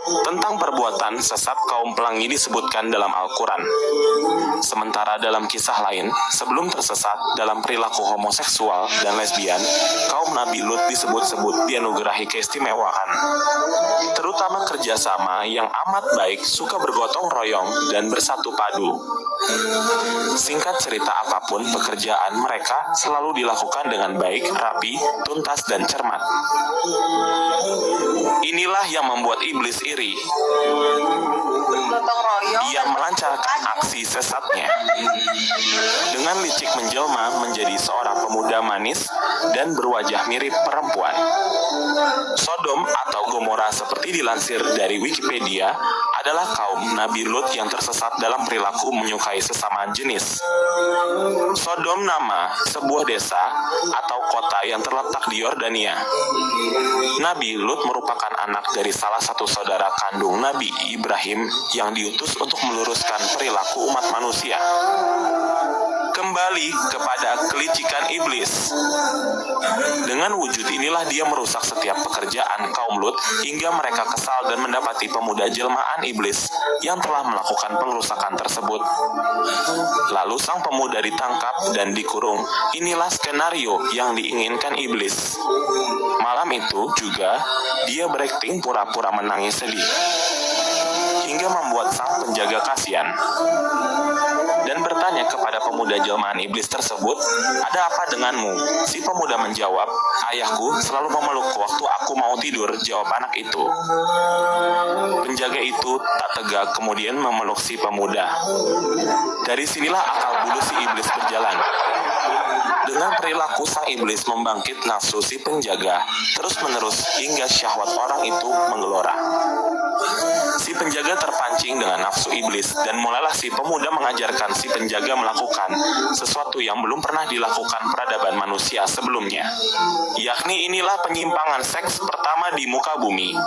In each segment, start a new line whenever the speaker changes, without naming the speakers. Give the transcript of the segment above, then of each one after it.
Tentang perbuatan sesat kaum pelangi disebutkan dalam Al-Quran. Sementara dalam kisah lain, sebelum tersesat dalam perilaku homoseksual dan lesbian, kaum Nabi Lut disebut-sebut dianugerahi keistimewaan, terutama kerjasama yang amat baik, suka bergotong royong dan bersatu padu. Singkat cerita apapun, pekerjaan mereka selalu dilakukan dengan baik, rapi, tuntas, dan cermat. Inilah yang membuat iblis iri. Ia melancarkan aksi sesatnya. Dengan licik menjelma menjadi seorang pemuda manis dan berwajah mirip perempuan. Sodom atau Gomora seperti dilansir dari Wikipedia adalah kaum Nabi Lut yang tersesat dalam perilaku menyukai sesama jenis. Sodom nama sebuah desa atau kota yang terletak di Yordania. Nabi Lut merupakan anak dari salah satu saudara kandung Nabi Ibrahim yang diutus untuk meluruskan perilaku umat manusia. Kembali kepada kelicikan iblis. Dengan wujud inilah dia merusak setiap pekerjaan kaum Lut hingga mereka kesal dan mendapati pemuda jelmaan iblis yang telah melakukan pengrusakan tersebut. Lalu sang pemuda ditangkap dan dikurung. Inilah skenario yang diinginkan iblis. Malam itu juga dia berakting pura-pura menangis sedih hingga membuat sang penjaga kasihan dan bertanya kepada pemuda jelmaan iblis tersebut, "Ada apa denganmu?" Si pemuda menjawab, "Ayahku selalu memelukku waktu aku mau tidur," jawab anak itu. Penjaga itu tak tegak kemudian memeluk si pemuda. Dari sinilah akal bulu si iblis berjalan. Dengan perilaku sang iblis membangkit nafsu si penjaga terus-menerus hingga syahwat orang itu menggelora. Si penjaga terpancing dengan nafsu iblis dan mulailah si pemuda mengajarkan si penjaga melakukan sesuatu yang belum pernah dilakukan peradaban manusia sebelumnya. Yakni inilah penyimpangan seks pertama di muka bumi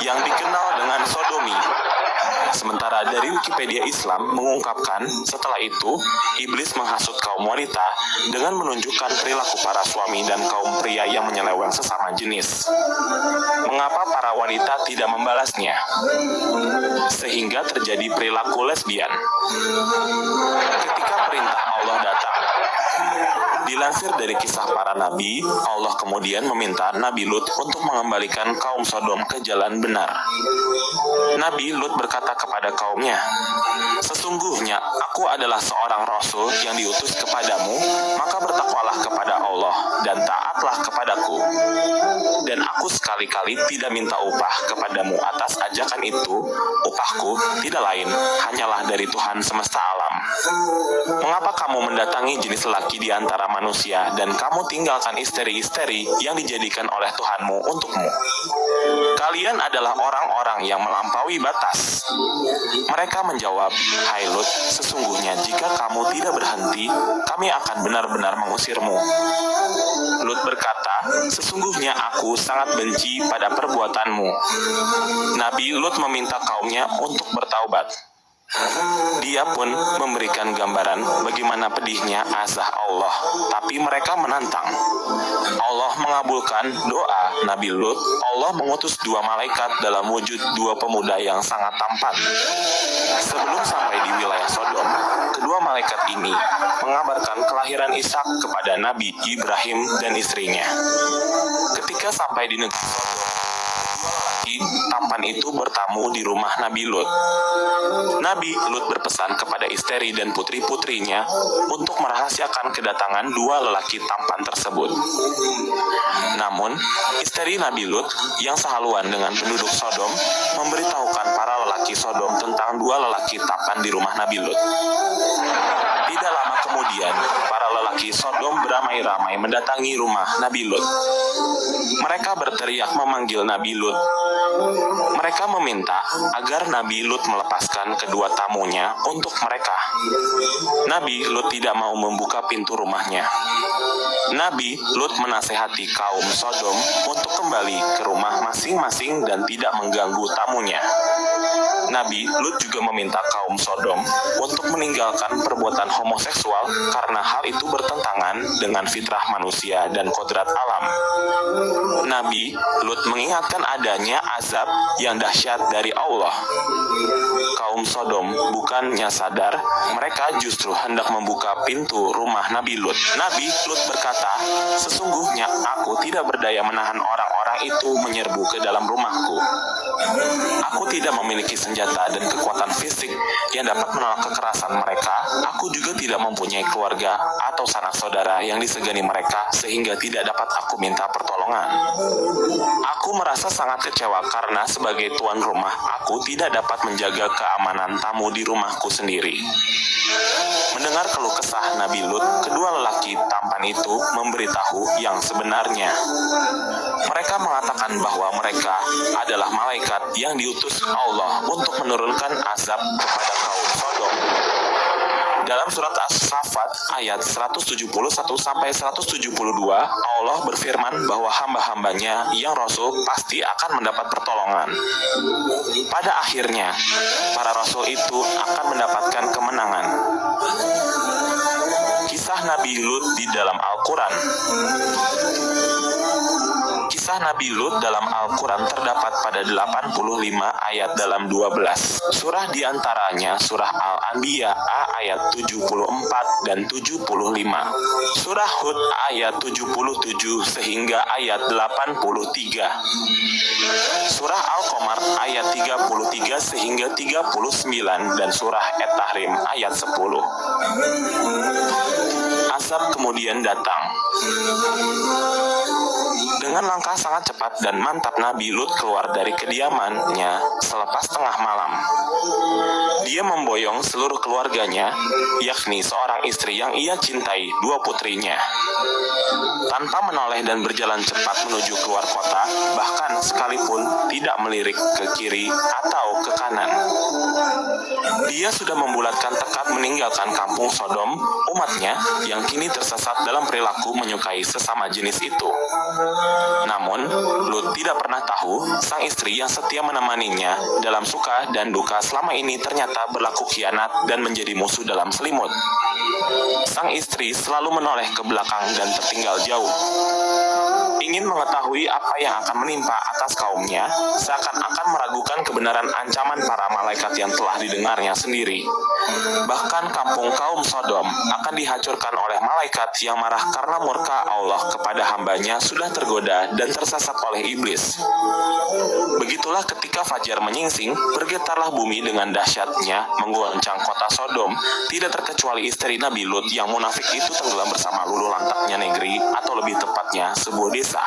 yang dikenal dengan sodomi. Sementara dari Wikipedia Islam mengungkapkan, setelah itu, iblis menghasut kaum wanita dengan menunjukkan perilaku para suami dan kaum pria yang menyeleweng sesama jenis. Mengapa para wanita tidak membalasnya? Sehingga terjadi perilaku lesbian. Ketika perintah Allah datang, dilansir dari kisah para nabi, Allah kemudian meminta Nabi Lut untuk mengembalikan kaum Sodom ke jalan benar. Nabi Lut berkata kepada kaumnya, "Sesungguhnya aku adalah seorang rasul yang diutus kepadamu, maka bertakwalah kepada Allah dan taatlah kepadaku. Dan aku sekali-kali tidak minta upah kepadamu atas ajakan itu, upahku tidak lain, hanyalah dari Tuhan semesta alam. Mengapa kamu mendatangi jenis lelaki di antara manusia dan kamu tinggalkan istri-istri yang dijadikan oleh Tuhanmu untukmu? Kalian adalah orang-orang yang melampaui batas." Mereka menjawab, "Hai Lut, sesungguhnya jika kamu tidak berhenti, kami akan benar-benar mengusirmu." Lut berkata, "Sesungguhnya aku sangat benci pada perbuatanmu." Nabi Lut meminta kaumnya untuk bertaubat. Dia pun memberikan gambaran bagaimana pedihnya azab Allah, tapi mereka menantang. Allah mengabulkan doa Nabi Lut. Allah mengutus 2 malaikat dalam wujud 2 pemuda yang sangat tampan. Sebelum sampai di wilayah Sodom, kedua malaikat ini mengabarkan kelahiran Ishak kepada Nabi Ibrahim dan istrinya. Ketika sampai di negeri Sodom, tampan itu bertamu di rumah Nabi Lut. Nabi Lut berpesan kepada istri dan putri-putrinya untuk merahasiakan kedatangan 2 lelaki tampan tersebut. Namun, istri Nabi Lut yang sehaluan dengan penduduk Sodom memberitahukan para lelaki Sodom tentang 2 lelaki tampan di rumah Nabi Lut. Tidak lama kemudian, para lelaki Sodom beramai-ramai mendatangi rumah Nabi Lut. Mereka berteriak memanggil Nabi Lut. Mereka meminta agar Nabi Lut melepaskan kedua tamunya untuk mereka. Nabi Lut tidak mau membuka pintu rumahnya. Nabi Lut menasehati kaum Sodom untuk kembali ke rumah masing-masing dan tidak mengganggu tamunya. Nabi Lut juga meminta kaum Sodom untuk meninggalkan perbuatan homoseksual karena hal itu bertentangan dengan fitrah manusia dan kodrat alam. Nabi Lut mengingatkan adanya azab yang dahsyat dari Allah. Kaum Sodom bukannya sadar, mereka justru hendak membuka pintu rumah Nabi Lut. Nabi Lut berkata, "Sesungguhnya aku tidak berdaya menahan orang-orang itu menyerbu ke dalam rumahku. Aku tidak memiliki senjata dan kekuatan fisik yang dapat menolak kekerasan mereka. Aku juga tidak mempunyai keluarga atau sanak saudara yang disegani mereka sehingga tidak dapat aku minta pertolongan. Aku merasa sangat kecewa karena sebagai tuan rumah, aku tidak dapat menjaga keamanan tamu di rumahku sendiri." Mendengar keluh kesah Nabi Lut, kedua lelaki tampan itu memberitahu yang sebenarnya. Mereka mengatakan bahwa mereka adalah malaikat yang diutus Allah untuk menurunkan azab kepada kaum Sodom. Dalam surat As-Saffat ayat 171-172, Allah berfirman bahwa hamba-hambanya yang rasul pasti akan mendapat pertolongan. Pada akhirnya, para rasul itu akan mendapatkan kemenangan. Kisah Nabi Lut di dalam Al-Quran. Kisah Nabi Lut dalam Al-Quran terdapat pada 85 ayat dalam 12 surah, diantaranya surah Al-Anbiya ayat 74 dan 75, surah Hud ayat 77 sehingga ayat 83, surah Al-Qamar ayat 33 sehingga 39, dan surah At-Tahrim ayat 10. Azab kemudian datang. Dengan langkah sangat cepat dan mantap, Nabi Lut keluar dari kediamannya selepas tengah malam. Dia memboyong seluruh keluarganya, yakni seorang istri yang ia cintai, 2 putrinya. Tanpa menoleh dan berjalan cepat menuju keluar kota, bahkan sekalipun tidak melirik ke kiri atau ke kanan. Dia sudah membulatkan tekad meninggalkan kampung Sodom, umatnya yang kini tersesat dalam perilaku menyukai sesama jenis itu. Namun, Lut tidak pernah tahu sang istri yang setia menemaninya dalam suka dan duka selama ini ternyata berlaku khianat dan menjadi musuh dalam selimut. Sang istri selalu menoleh ke belakang dan tertinggal jauh. Ingin mengetahui apa yang akan menimpa atas kaumnya, seakan-akan meragukan kebenaran ancaman para malaikat yang telah didengarnya sendiri. Bahkan kampung kaum Sodom akan dihancurkan oleh malaikat yang marah karena murka Allah kepada hambanya sudah tergoda dan tersesat oleh iblis. Begitulah ketika fajar menyingsing, bergetarlah bumi dengan dahsyatnya, mengguncang kota Sodom, tidak terkecuali istri Nabi Lut yang munafik itu tenggelam bersama lulu lantaknya negeri, atau lebih tepatnya sebuah desa.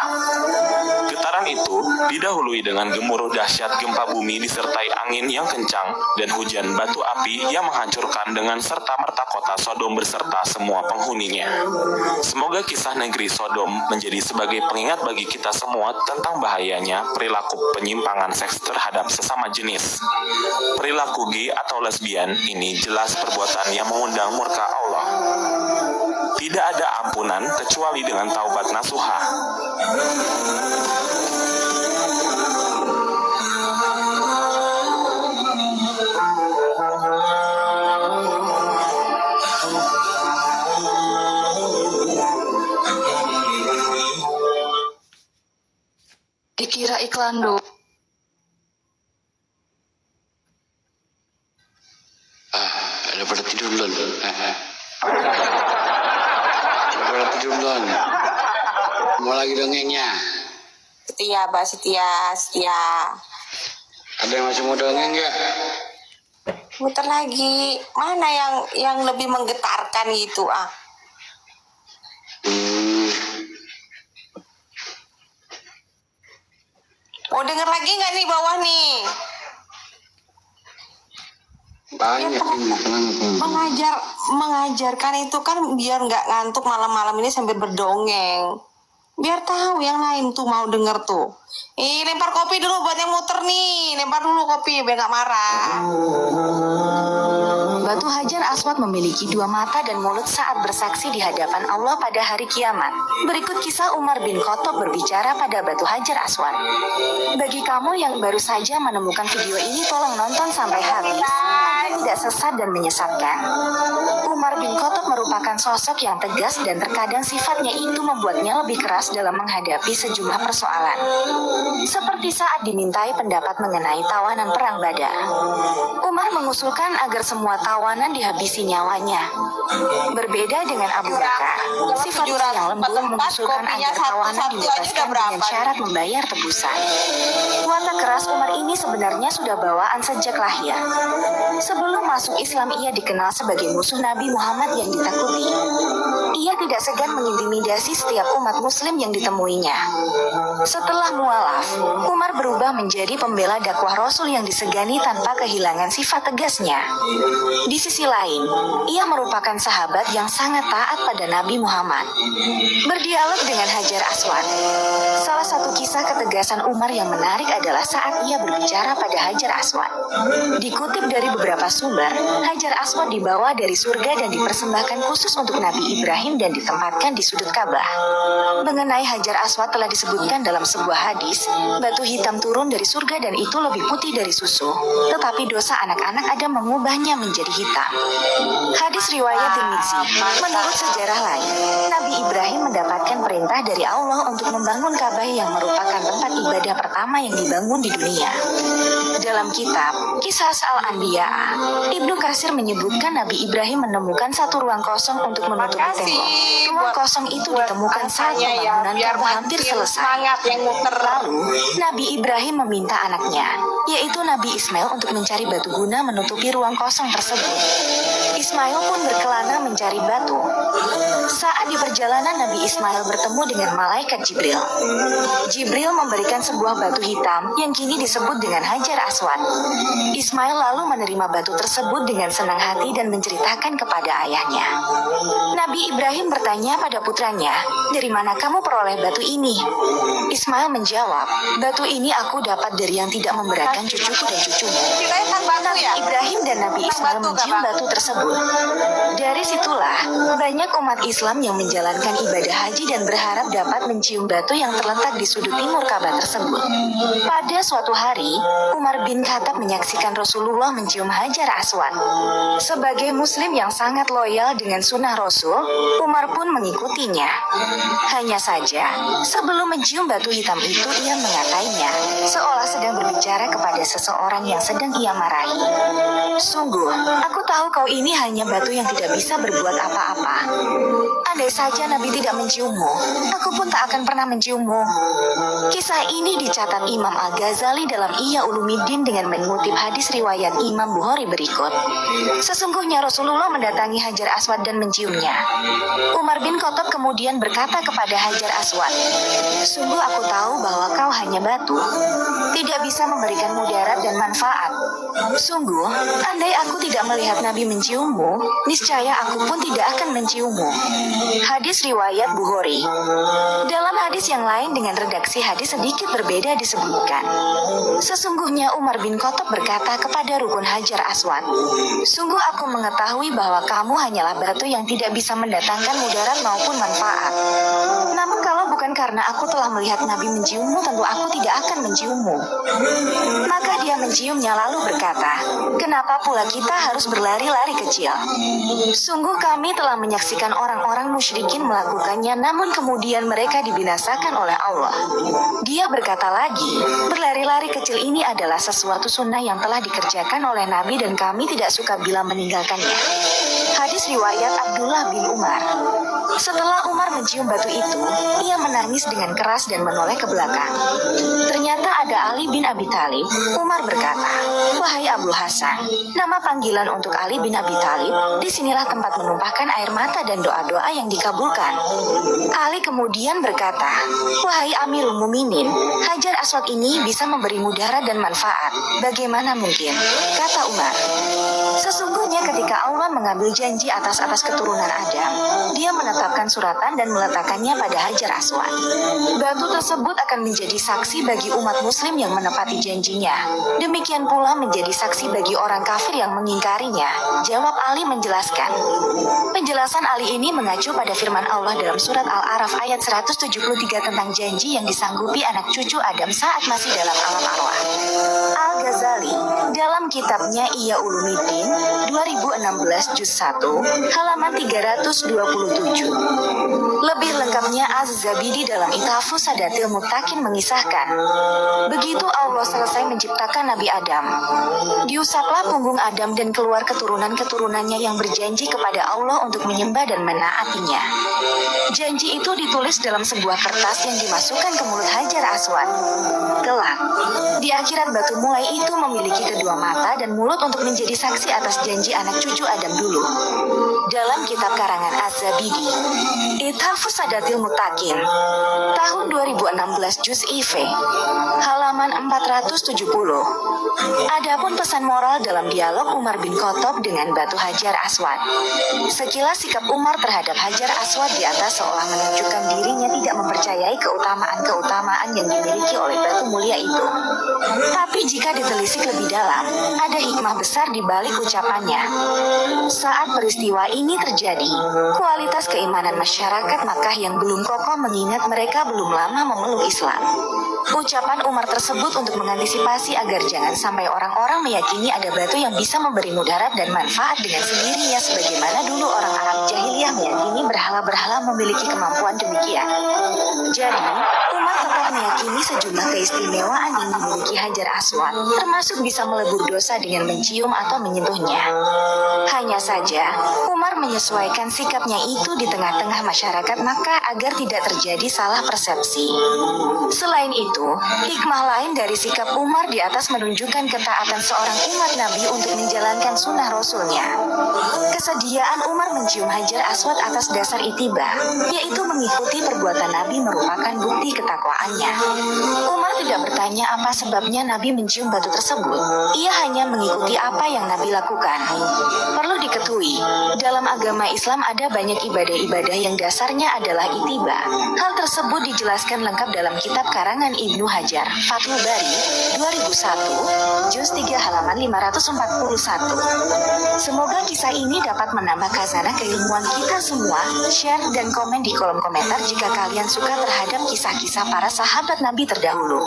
Getaran itu didahului dengan gemuruh dahsyat gempa bumi disertai angin yang kencang dan hujan batu api yang menghancurkan dengan serta-merta kota Sodom beserta semua penghuninya. Semoga kisah negeri Sodom menjadi sebagai pengingat bagi kita semua tentang bahayanya perilaku penyimpangan seks terhadap sesama jenis. Perilaku gay atau lesbian ini jelas perbuatan yang mengundang murka Allah. Tidak ada ampunan kecuali dengan taubat nasuha.
Dikira iklan dulu.
Ada pada tidur belum? Ada pada tidur belum? Mau lagi dongengnya?
Setia, Mbak, setia.
Ada yang masih mau dongeng nggak?
Muter lagi. Mana yang lebih menggetarkan gitu, ah? Mau denger lagi nggak nih bawah nih?
Banyak ini.
Mengajarkan itu kan biar nggak ngantuk malam-malam ini sambil berdongeng. Biar tahu yang lain tuh mau denger tuh. Lempar kopi dulu buat yang muter nih. Lempar dulu kopi biar gak marah.
Batu Hajar Aswad memiliki dua mata dan mulut saat bersaksi di hadapan Allah pada hari kiamat. Berikut kisah Umar bin Khattab berbicara pada Batu Hajar Aswad. Bagi kamu yang baru saja menemukan video ini, tolong nonton sampai habis agar tidak sesat dan menyesatkan. Umar bin Khattab merupakan sosok yang tegas dan terkadang sifatnya itu membuatnya lebih keras dalam menghadapi sejumlah persoalan. Seperti saat dimintai pendapat mengenai tawanan perang Badar. Umar mengusulkan agar semua tawanan dihabisi nyawanya. Berbeda dengan Abu Bakar, sifatnya yang lembut mengusulkan agar tawanan dibebaskan dengan syarat membayar tebusan. Watak keras Umar ini sebenarnya sudah bawaan sejak lahir. Sebelum masuk Islam, ia dikenal sebagai musuh Nabi Muhammad yang ditakuti. Ia tidak segan mengintimidasi setiap umat muslim yang ditemuinya. Setelah mualaf, Umar berubah menjadi pembela dakwah Rasul yang disegani tanpa kehilangan sifat tegasnya. Di sisi lain, ia merupakan sahabat yang sangat taat pada Nabi Muhammad. Berdialog dengan Hajar Aswad. Salah satu kisah ketegasan Umar yang menarik adalah saat ia berbicara pada Hajar Aswad. Dikutip dari beberapa sumber, Hajar Aswad dibawa dari surga dan dipersembahkan khusus untuk Nabi Ibrahim dan ditempatkan di sudut Ka'bah. Mengenai Hajar Aswad telah disebutkan dalam sebuah hadis, batu hitam turun dari surga dan itu lebih putih dari susu, tetapi dosa anak-anak Adam mengubahnya menjadi hitam. Hadis riwayat Tirmidzi. Menurut sejarah lain, Nabi Ibrahim mendapatkan perintah dari Allah untuk membangun Ka'bah yang merupakan tempat ibadah pertama yang dibangun di dunia. Dalam kitab Kisah Al-Anbiya, Ibnu Katsir menyebutkan Nabi Ibrahim menemukan satu ruang kosong untuk menutupi tembok. Ruang kosong itu ditemukan saat pembangunan Ka'bah hampir selesai. Lalu, Nabi Ibrahim meminta anaknya, yaitu Nabi Ismail, untuk mencari batu guna menutupi ruang kosong tersebut. Ismail pun berkelana mencari batu. Saat di perjalanan, Nabi Ismail bertemu dengan malaikat Jibril. Jibril memberikan sebuah batu hitam yang kini disebut dengan Hajar Aswad. Ismail lalu menerima batu tersebut dengan senang hati dan menceritakan kepada ayahnya. Nabi Ibrahim bertanya pada putranya, "Dari mana kamu peroleh batu ini?" Ismail menjawab, "Batu ini aku dapat dari yang tidak memberatkan cucuku dan cucumu." Nabi Ibrahim dan Nabi Ismail mencium batu tersebut. Dari situlah banyak umat Islam yang menjalankan ibadah haji dan berharap dapat mencium batu yang terletak di sudut timur Ka'bah tersebut. Pada suatu hari, Umar bin Khattab menyaksikan Rasulullah mencium Hajar Aswad. Sebagai muslim yang sangat loyal dengan sunnah Rasul, Umar pun mengikutinya. Hanya saja, sebelum mencium batu hitam itu, ia mengatainya, seolah sedang berbicara kepada seseorang yang sedang ia marahi. "Sungguh, aku tahu kau ini hanya batu yang tidak bisa berbuat apa-apa. Andai saja Nabi tidak menciummu, aku pun tak akan pernah menciummu." Kisah ini dicatat Imam Al-Ghazali dalam Ihya Ulumuddin dengan mengutip hadis riwayat Imam Bukhari berikut. Sesungguhnya Rasulullah mendatangi Hajar Aswad dan menciumnya. Umar bin Khattab kemudian berkata kepada Hajar Aswad, "Sungguh aku tahu bahwa kau hanya batu, tidak bisa memberikan mudarat dan manfaat. Sungguh, andai aku tidak melihat Nabi menciummu, niscaya aku pun tidak akan menciummu." Hadis riwayat Bukhari. Dalam hadis yang lain dengan redaksi hadis sedikit berbeda disebutkan, "Sesungguhnya Umar bin Khattab berkata kepada rukun Hajar Aswad, 'Sungguh aku mengetahui bahwa kamu hanyalah batu yang tidak bisa mendatangkan mudarat maupun manfaat. Namun kalau bukan karena aku telah melihat Nabi menciummu, tentu aku tidak akan menciummu.' Maka dia menciumnya lalu berkata, 'Kenapa pula kita harus berlari-lari kecil? Sungguh kami telah menyaksikan orang-orang musyrikin melakukannya, namun kemudian mereka dibinasakan oleh Allah.' Dia berkata lagi, 'Berlari-lari kecil ini adalah sesuatu sunnah yang telah dikerjakan oleh Nabi dan kami tidak suka bila meninggalkannya.'" Hadis riwayat Abdullah bin Umar. Setelah Umar mencium batu itu, ia menangis dengan keras dan menoleh ke belakang. Ternyata ada Ali bin Abi Thalib. Umar berkata, Wahai Abu Hasan, nama panggilan untuk Ali bin Abi Thalib, disinilah tempat menumpahkan air mata dan doa-doa yang dikabulkan. Ali kemudian berkata, wahai Amirul Muminin, Hajar Aswad ini bisa memberi mudarat dan manfaat. Bagaimana mungkin? Kata Umar. Sesungguhnya ketika Allah mengambil janji atas keturunan Adam, dia menetapkan suratan dan meletakkannya pada Hajar Aswad. Batu tersebut akan menjadi saksi bagi umat muslim yang menepati janjinya. Demikian pula menjadi saksi bagi orang kafir yang mengingkarinya. Jawab Ali menjelaskan. Penjelasan Ali ini mengacu pada firman Allah dalam surat Al-A'raf ayat 173 tentang janji yang disanggupi anak cucu Adam saat masih dalam alam arwah. Al-Ghazali dalam kitabnya Ihya Ulumuddin 2016 juz 1 halaman 327. Lebih lengkapnya Az-Zabidi dalam Ithafus Sadatil Muttaqin mengisahkan, begitu Allah selesai menciptakan Nabi Adam, diusaplah punggung Adam dan keluar keturunan-keturunannya yang berjanji kepada Allah untuk menyembah dan menaatinya. Janji itu ditulis dalam sebuah kertas yang dimasukkan ke mulut Hajar Aswad. Kelak, di akhirat batu mulai itu memiliki kedua mata dan mulut untuk menjadi saksi atas janji anak cucu Adam dulu. Dalam kitab karangan Az-Zabidi, Ithafus Sadatil Muttaqin, tahun 2016 juz IV, halaman 470. Adapun pesan moral dalam dialog Umar bin Khattab dengan batu Hajar Aswad. Sekilas sikap Umar terhadap Hajar Aswad di atas seolah menunjukkan dirinya tidak mempercayai keutamaan-keutamaan yang dimiliki oleh batu mulia itu. Tapi jika ditelisik lebih dalam, ada hikmah besar di balik ucapannya. Saat peristiwa ini terjadi, kualitas keimanan masyarakat Makkah yang belum kokoh mengingat mereka belum lama memeluk Islam. Ucapan Umar tersebut untuk mengantisipasi agar jangan sampai orang-orang meyakini ada batu yang bisa memberi mudarat dan manfaat dengan sendirinya sebagaimana dulu orang Arab jahiliyah meyakini berhala-berhala memiliki kemampuan demikian. Jadi, Umar tetap meyakini sejumlah keistimewaan yang dimiliki Hajar Aswad, termasuk bisa melebur dosa dengan mencium atau menyentuhnya. Hanya saja, Umar menyesuaikan sikapnya itu di tengah-tengah masyarakat Makkah agar tidak terjadi salah persepsi. Selain itu, hikmah lain dari sikap Umar di atas menunjukkan ketaatan seorang umat Nabi untuk menjalankan sunnah Rasulnya. Kesediaan Umar mencium Hajar Aswad atas dasar itibah, yaitu mengikuti perbuatan Nabi merupakan bukti ketakwaannya. Umar tidak bertanya apa sebabnya Nabi mencium batu tersebut. Ia hanya mengikuti apa yang Nabi lakukan. Perlu diketahui, dalam agama Islam ada banyak ibadah-ibadah yang dasarnya adalah itibah. Hal tersebut dijelaskan lengkap dalam kitab karangan Ibnu Hajar, Fathul Bari, 2001, juz 3 halaman 541. Semoga kisah ini dapat menambah khazanah keilmuan kita semua. Share dan komen di kolom komentar jika kalian suka terhadap kisah-kisah para sahabat Nabi terdahulu.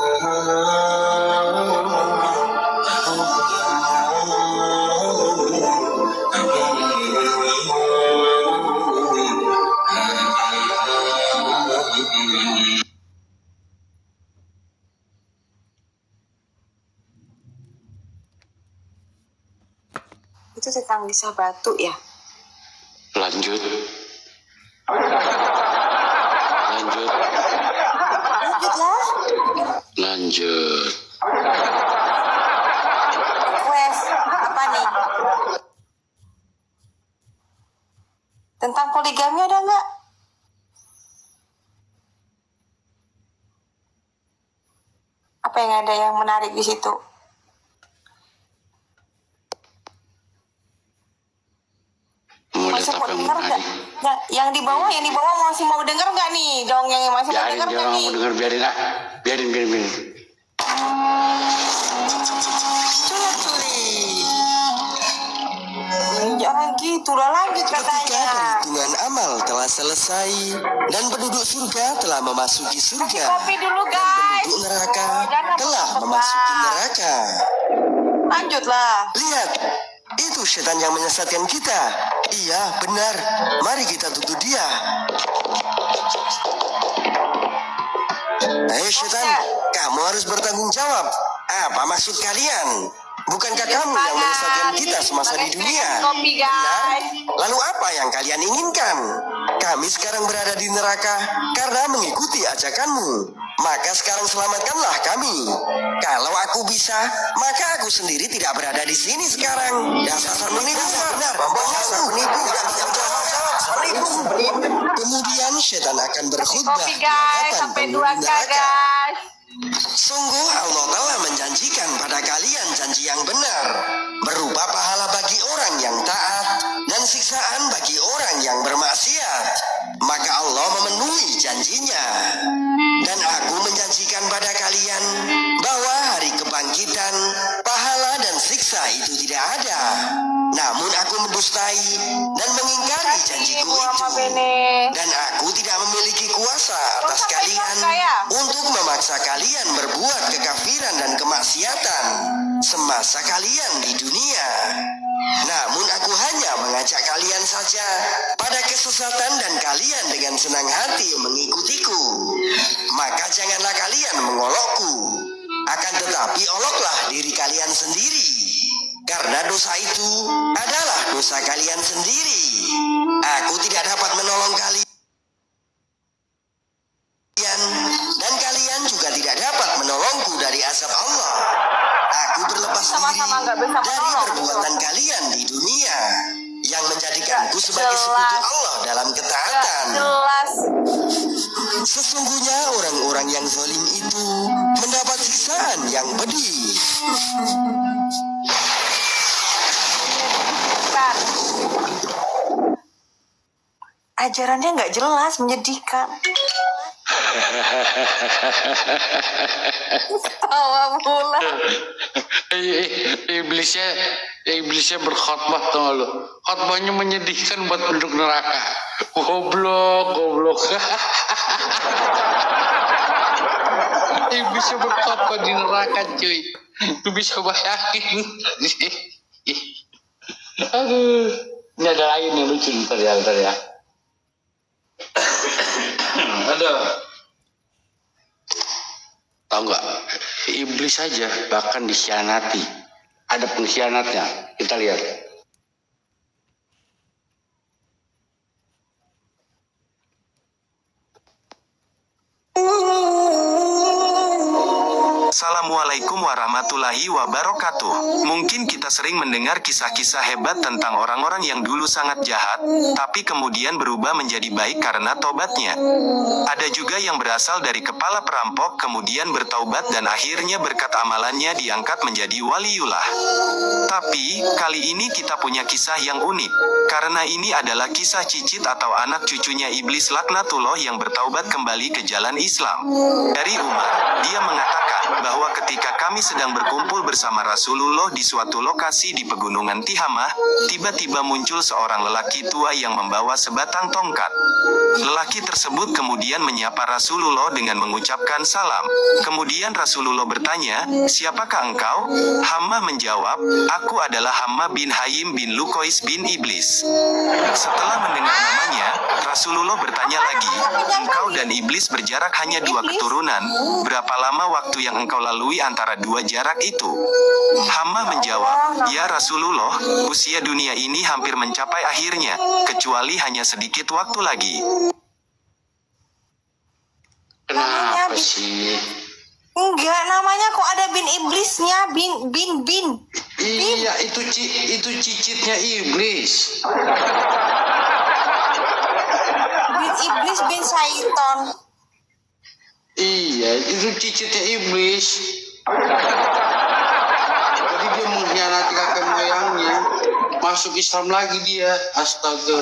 Itu tentang kisah batu ya.
Lanjut. Lanjut.
Lanjutlah.
Lanjut.
Wes, apa nih? Tentang poligami ada nggak? Apa yang ada yang menarik di situ?
Mau lihat
Masih
apa
mau
yang
denger nggak?
menarik?
Yang di bawah masih mau denger nggak nih? Dong yang masih mau
Biarin
denger
dia
nggak
orang
nih?
mau denger, biarin ah. Biarin.
Jangan gitu lah, lanjut
Ketika
katanya.
perhitungan amal telah selesai dan penduduk surga telah memasuki surga
Kopi dulu
dan
guys.
penduduk neraka
Jangan
telah
apa-apa.
memasuki neraka.
Lanjutlah.
Lihat, itu setan yang menyesatkan kita. Iya, benar. Mari kita tutup dia. Hei setan, kamu harus bertanggung jawab. Apa maksud kalian? Bukankah kamu yang menyesatkan kita semasa di dunia?
Kopi
Benar?
guys.
Lalu apa yang kalian inginkan? Kami sekarang berada di neraka karena mengikuti ajakanmu. Maka sekarang selamatkanlah kami. Kalau aku bisa, maka aku sendiri tidak berada di sini sekarang. Dasar penipu, benar. Dasar penipu. Kemudian setan akan berkhutbah
Kopi
di
guys,
hadapan
sampai
penghuni
2K
neraka.
guys.
Sungguh Allah telah menjanjikan pada kalian janji yang benar, berupa pahala bagi orang yang taat dan siksaan bagi orang yang bermaksiat. Maka Allah memenuhi janjinya. Dan aku menjanjikan pada kalian bahwa hari kebangkitan, pahala dan siksa itu tidak ada. Namun aku mendustai dan mengingkari janjiku itu. Dan aku tidak memiliki kuasa atas kalian untuk memaksa kalian berbuat kekafiran dan kemaksiatan semasa kalian di dunia. Namun aku hanya mengajak kalian saja pada kesesatan dan kalian dengan senang hati mengikutiku. Maka janganlah kalian mengolokku. Akan tetapi oloklah diri kalian sendiri. Karena dosa itu adalah dosa kalian sendiri. Aku tidak dapat menolong kalian. Dan kalian juga tidak dapat menolongku dari azab Allah. Aku berlepas diri
Sama-sama nggak bisa
dari
menolong.
perbuatan kalian di dunia yang menjadikanku sebagai sekutu Allah dalam ketaatan.
Jelas.
Sesungguhnya orang-orang yang zalim itu mendapat siksaan yang pedih.
Kan.
Ajarannya nggak jelas, menyedihkan.
Tawa pula.
Iblisnya berkhotbah, tau gak lu? Khotbahnya menyedihkan buat penduduk neraka. Goblok. Iblisnya berkhotbah di neraka, cuy. Lu bisa bayangin. Aduh. Ini ada lagi nih lucu, ntar ya. Aduh. Tahu nggak? Iblis saja bahkan dikhianati. Ada pengkhianatnya. Kita lihat.
Assalamualaikum warahmatullahi wabarakatuh. Mungkin kita sering mendengar kisah-kisah hebat tentang orang-orang yang dulu sangat jahat, tapi kemudian berubah menjadi baik karena tobatnya. Ada juga yang berasal dari kepala perampok kemudian bertaubat dan akhirnya berkat amalannya diangkat menjadi waliullah. Tapi, kali ini kita punya kisah yang unik. Karena ini adalah kisah cicit atau anak cucunya iblis laknatullah yang bertaubat kembali ke jalan Islam. Dari Umar, dia mengatakan bahwa ketika kami sedang berkumpul bersama Rasulullah di suatu lokasi di pegunungan Tihamah, tiba-tiba muncul seorang lelaki tua yang membawa sebatang tongkat. Lelaki tersebut kemudian menyapa Rasulullah dengan mengucapkan salam. Kemudian Rasulullah bertanya, "Siapakah engkau?" Hammah menjawab, "Aku adalah Hammah bin Hayim bin Lukois bin Iblis." Setelah mendengar namanya, Rasulullah bertanya lagi, "Engkau dan Iblis berjarak hanya 2 keturunan. Berapa lama waktu yang engkau lalui antara 2 jarak itu?" Hammah menjawab, "Ya Rasulullah, usia dunia ini hampir mencapai akhirnya, kecuali hanya sedikit waktu lagi."
Kenapa sih?
Enggak, namanya kok ada bin iblisnya, bin.
Iya, itu cicitnya iblis.
Bin iblis, bin syaiton.
Iya, itu cicitnya iblis. Jadi dia mengkhianati kakek moyangnya. Masuk Islam lagi dia. Astaga.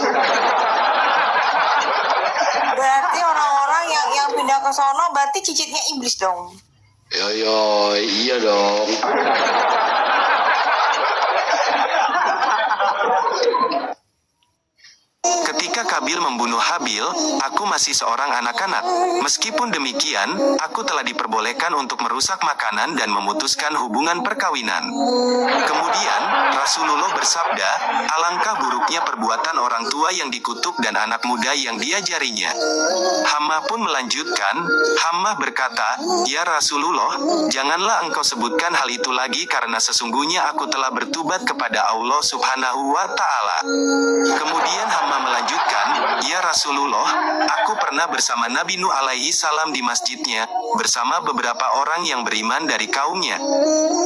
Berarti orang-orang yang pindah ke sono berarti cicitnya iblis dong.
Yo, iya dong.
Ketika KB Qabil membunuh Habil, aku masih seorang anak-anak. Meskipun demikian, aku telah diperbolehkan untuk merusak makanan dan memutuskan hubungan perkawinan. Kemudian, Rasulullah bersabda, alangkah buruknya perbuatan orang tua yang dikutuk dan anak muda yang diajarinya. Hammah pun melanjutkan, Hammah berkata, ya Rasulullah, janganlah engkau sebutkan hal itu lagi karena sesungguhnya aku telah bertobat kepada Allah Subhanahu wa Ta'ala. Kemudian Hammah melanjutkan, ya Rasulullah, aku pernah bersama Nabi Nuh alaihi salam di masjidnya, bersama beberapa orang yang beriman dari kaumnya.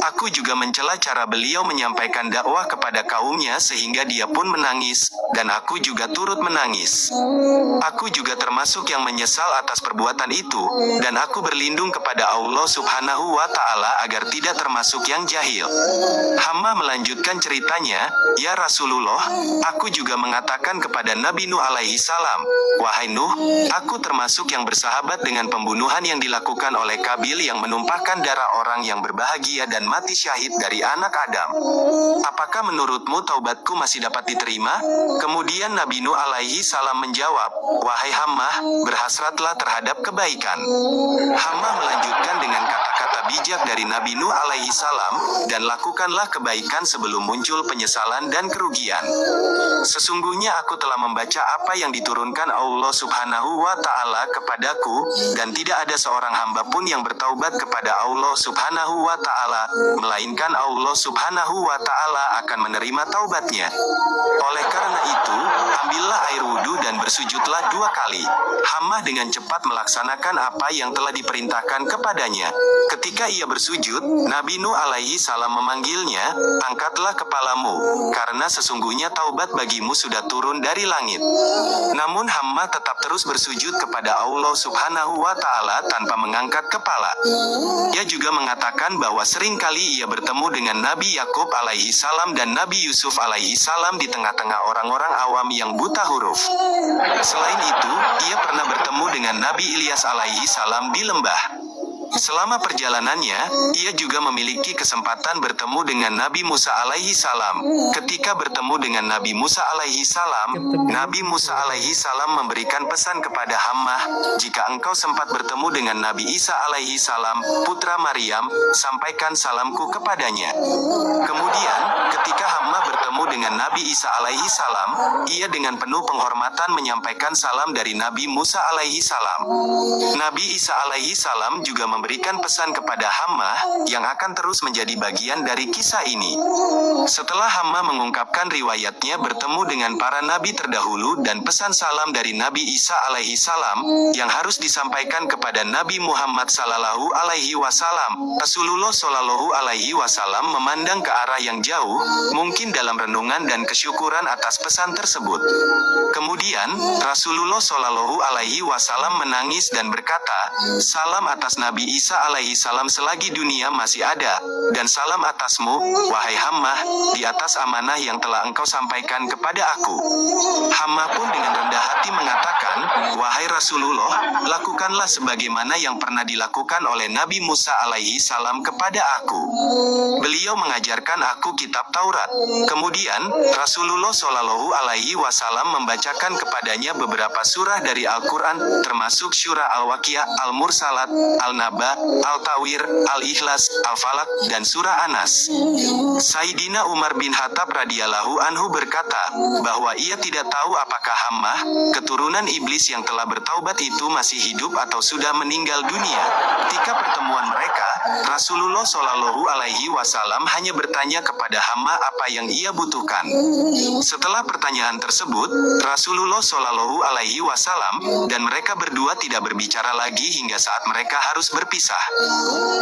Aku juga mencela cara beliau menyampaikan dakwah kepada kaumnya sehingga dia pun menangis, dan aku juga turut menangis. Aku juga termasuk yang menyesal atas perbuatan itu, dan aku berlindung kepada Allah Subhanahu wa Ta'ala agar tidak termasuk yang jahil. Hammah melanjutkan ceritanya, ya Rasulullah, aku juga mengatakan kepada Nabi Nuh alaihi salam, wahai Nuh, aku termasuk yang bersahabat dengan pembunuhan yang dilakukan oleh Qabil yang menumpahkan darah orang yang berbahagia dan mati syahid dari anak Adam. Apakah menurutmu taubatku masih dapat diterima? Kemudian Nabi Nuh alaihi salam menjawab, wahai Hammah, berhasratlah terhadap kebaikan. Hammah melanjutkan dengan kata-kata bijak dari Nabi Nuh alaihi salam, dan lakukanlah kebaikan sebelum muncul penyesalan dan kerugian. Sesungguhnya aku telah membaca apa yang diturunkan Allah Subhanahu wa Ta'ala kepadaku, dan tidak ada seorang hamba pun yang bertaubat kepada Allah Subhanahu wa Ta'ala, melainkan Allah Subhanahu wa Ta'ala akan menerima taubatnya. Oleh karena itu, ambillah air wudhu dan bersujudlah 2 kali. Hammah dengan cepat melaksanakan apa yang telah diperintahkan kepadanya. Ketika ia bersujud, Nabi Nuh alaihi salam memanggilnya, angkatlah kepalamu, karena sesungguhnya taubat bagimu sudah turun dari langit. Namun Hammah tetap terus bersujud kepada Allah Subhanahu wa Ta'ala tanpa mengangkat kepala. Ia juga mengatakan bahwa seringkali ia bertemu dengan Nabi Yakub alaihi salam dan Nabi Yusuf alaihi salam di tengah-tengah orang-orang awam yang buta huruf. Selain itu, ia pernah bertemu dengan Nabi Ilyas alaihi salam di lembah. Selama perjalanannya, ia juga memiliki kesempatan bertemu dengan Nabi Musa alaihi salam. Ketika bertemu dengan Nabi Musa alaihi salam, Nabi Musa alaihi salam memberikan pesan kepada Hammah, jika engkau sempat bertemu dengan Nabi Isa alaihi salam, putra Maryam, sampaikan salamku kepadanya. Kemudian, ketika Hammah bertemu dengan Nabi Isa alaihi salam, ia dengan penuh penghormatan menyampaikan salam dari Nabi Musa alaihi salam. Nabi Isa alaihi salam juga memberikan pesan kepada Hammah, yang akan terus menjadi bagian dari kisah ini. Setelah Hammah mengungkapkan riwayatnya bertemu dengan para nabi terdahulu dan pesan salam dari Nabi Isa alaihi salam, yang harus disampaikan kepada Nabi Muhammad sallallahu alaihi wasallam, Rasulullah sallallahu alaihi wasallam memandang ke arah yang jauh, mungkin dalam renungan dan kesyukuran atas pesan tersebut. Kemudian, Rasulullah sallallahu alaihi wasallam menangis dan berkata, salam atas Nabi Isa alaihi salam selagi dunia masih ada, dan salam atasmu, wahai Hammah, di atas amanah yang telah engkau sampaikan kepada aku. Hammah pun dengan rendah hati mengatakan, wahai Rasulullah, lakukanlah sebagaimana yang pernah dilakukan oleh Nabi Musa alaihi salam kepada aku. Beliau mengajarkan aku kitab Taurat. Kemudian, Rasulullah shallallahu alaihi wasallam membacakan kepadanya beberapa surah dari Al-Quran, termasuk surah Al-Waqiah, Al-Mursalat, Al-Naba, Al-Tawir, Al-Ikhlas, Al-Falak, dan surah Anas. Sayyidina Umar bin Khattab radhiyallahu anhu berkata, bahwa ia tidak tahu apakah Hammah, keturunan iblis yang telah bertaubat itu masih hidup atau sudah meninggal dunia. Ketika pertemuan mereka, Rasulullah shallallahu alaihi wasallam hanya bertanya kepada Hammah apa yang ia butuhkan. Setelah pertanyaan tersebut, Rasulullah shallallahu alaihi wasallam dan mereka berdua tidak berbicara lagi hingga saat mereka harus berpisah.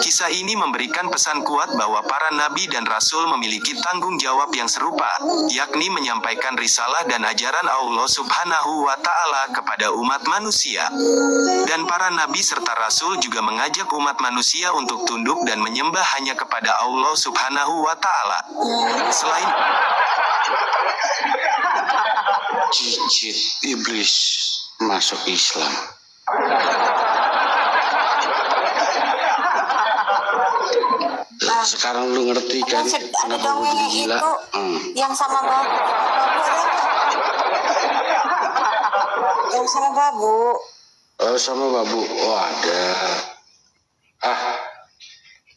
Kisah ini memberikan pesan kuat bahwa para nabi dan rasul memiliki tanggung jawab yang serupa, yakni menyampaikan risalah dan ajaran Allah Subhanahu wa Ta'ala kepada umat manusia. Dan para nabi serta rasul juga mengajak umat manusia untuk tunduk dan menyembah hanya kepada Allah Subhanahu wa Ta'ala. Selain
Cicit iblis masuk Islam. Sekarang lu ngerti kan
Ada
kenapa gue jadi gila?
itu yang sama babu Yang sama babu.
Oh, sama babu. Oh, ada. Ah,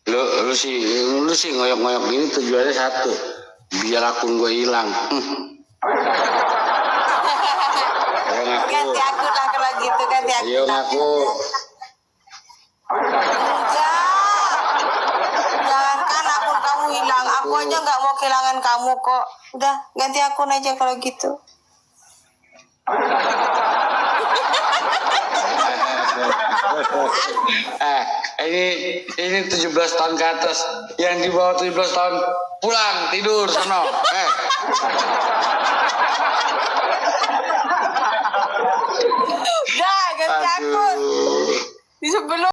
lu sih ngoyok-ngoyok ini tujuannya satu, biar akun gue hilang. Ayo ngaku.
Ganti akun lah kalau gitu, ganti akun.
Ayo ngaku.
Enggak. Jangankan akun kamu hilang, aku aja nggak mau kehilangan kamu kok. Udah, ganti akun aja kalau gitu.
Ini 17 tahun ke atas. Yang di bawah 17 tahun pulang tidur sono.
Udah, ganti akun.